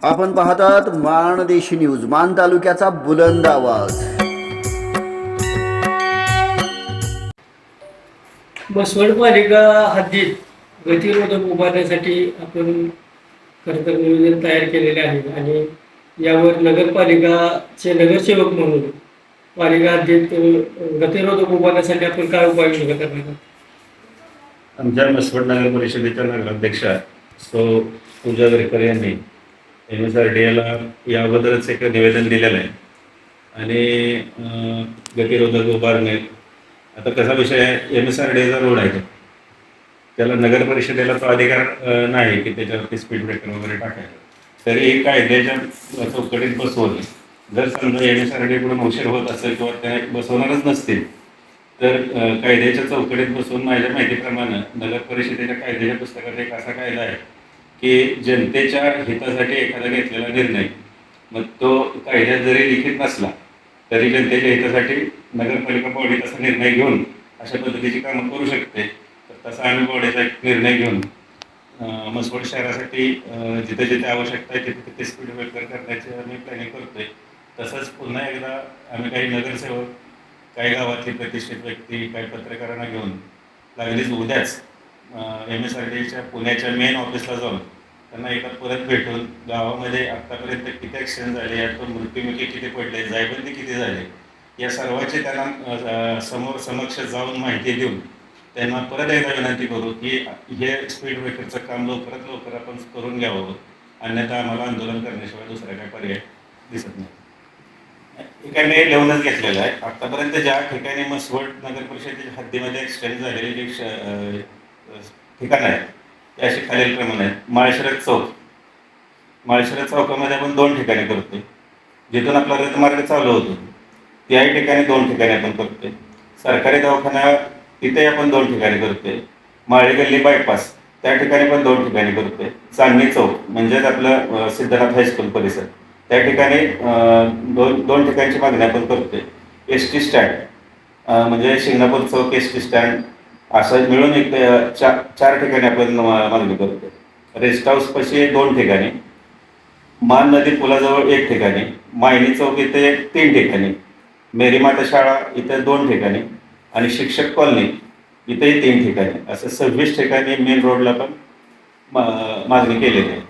आपण पाहतात माणदेशी न्यूज, मान तालुक्याचा बुलंद आवाज. बसवड पालिका हद्दीत गतिरोधक उभारण्यासाठी आपण खरं तर नियोजन तयार केलेले आहे आणि यावर नगरपालिकाचे नगरसेवक म्हणून पालिका हद्दीत गतिरोधक उभारण्यासाठी आपण काय उपाययोजना करणार आहोत? आमच्या मसवड नगर परिषदेच्या नगराध्यक्षा सो पूजा गरकर यांनी MSRDA या अगोदरच एक निवेदन दिलेलं आहे आणि गतिरोधक उभारणे. आता कसा विषय आहे, MSRDAचा रोड आहे, त्याला नगर परिषदेला तो अधिकार नाही की त्याच्यावरती स्पीड ब्रेकर वगैरे टाकायला. तरी कायद्याच्या चौकटीत बसवून जर समजा MSRDA कडून उशीर होत असेल किंवा त्या बसवणारच नसतील तर कायद्याच्या चौकटीत बसून माझ्या माहितीप्रमाणे नगर परिषदेच्या कायद्याच्या पुस्तकात एक असा कायदा आहे की जनतेच्या हितासाठी एखादा घेतलेला निर्णय, मग तो कायद्यात जरी लिखित नसला तरी जनतेच्या हितासाठी नगरपालिका बॉडी तसा निर्णय घेऊन अशा पद्धतीची कामं करू शकते. तर तसा आम्ही बॉडीचा एक निर्णय घेऊन मसवड शहरासाठी जिथे जिथे आवश्यकता आहे तिथे तिथे स्पीड ब्रेकर करण्याची आम्ही प्लॅनिंग करतोय. तसंच पुन्हा एकदा आम्ही काही नगरसेवक, काही गावातली प्रतिष्ठित व्यक्ती, काही पत्रकारांना घेऊन लागलीच उद्याच MSRDAच्या पुण्याच्या मेन ऑफिसला जाऊन त्यांना एका परत भेटून गावामध्ये आत्तापर्यंत किती ॲक्सिडेंट झाले, यातून मृत्युमुखी किती पडले, जायबंदी किती झाले, या सर्वांची त्यांना समक्ष जाऊन माहिती देऊन त्यांना परत एकदा विनंती करू की हे स्पीड ब्रेकरचं काम लवकरात लवकर आपण करून घ्यावं, अन्यथा आम्हाला आंदोलन करण्याशिवाय दुसरा काही पर्याय दिसत नाही. हे काय मी लिहूनच घेतलेलं आहे. आतापर्यंत ज्या ठिकाणी मसवड नगर परिषदेच्या हद्दीमध्ये एक्सटेंड झालेली जी ठिकाणं आहेत ते अशी खालीलप्रमाणे आहेत. माळशिरस चौक, माळशिरस चौकामध्ये आपण 2 ठिकाणी करतोय. जिथून आपला रथमार्ग चालू होतो त्याही ठिकाणी 2 ठिकाणी आपण करतोय. सरकारी दवाखाना तिथे आपण 2 ठिकाणी करतोय. माळी गल्ली बायपास त्या ठिकाणी पण 2 ठिकाणी करतोय. चांदणी चौक म्हणजेच आपलं सिद्धनाथ हायस्कूल परिसर त्या ठिकाणी दोन ठिकाणची मागणी आपण करतोय. ST स्टँड म्हणजे शिंगणापूर चौक ST स्टँड असं मिळून एक 4 ठिकाणी आपण मागणी करतोय. रेस्ट हाऊस पाशी 2 ठिकाणी, मान नदी पुलाजवळ 1 ठिकाणी, मायनी चौक इथे 3 ठिकाणी, मेरी माता शाळा इथे 2 ठिकाणी आणि शिक्षक कॉलनी इथेही 3 ठिकाणी, असं 26 ठिकाणी मेन रोडला पण मागणी केलेली आहे.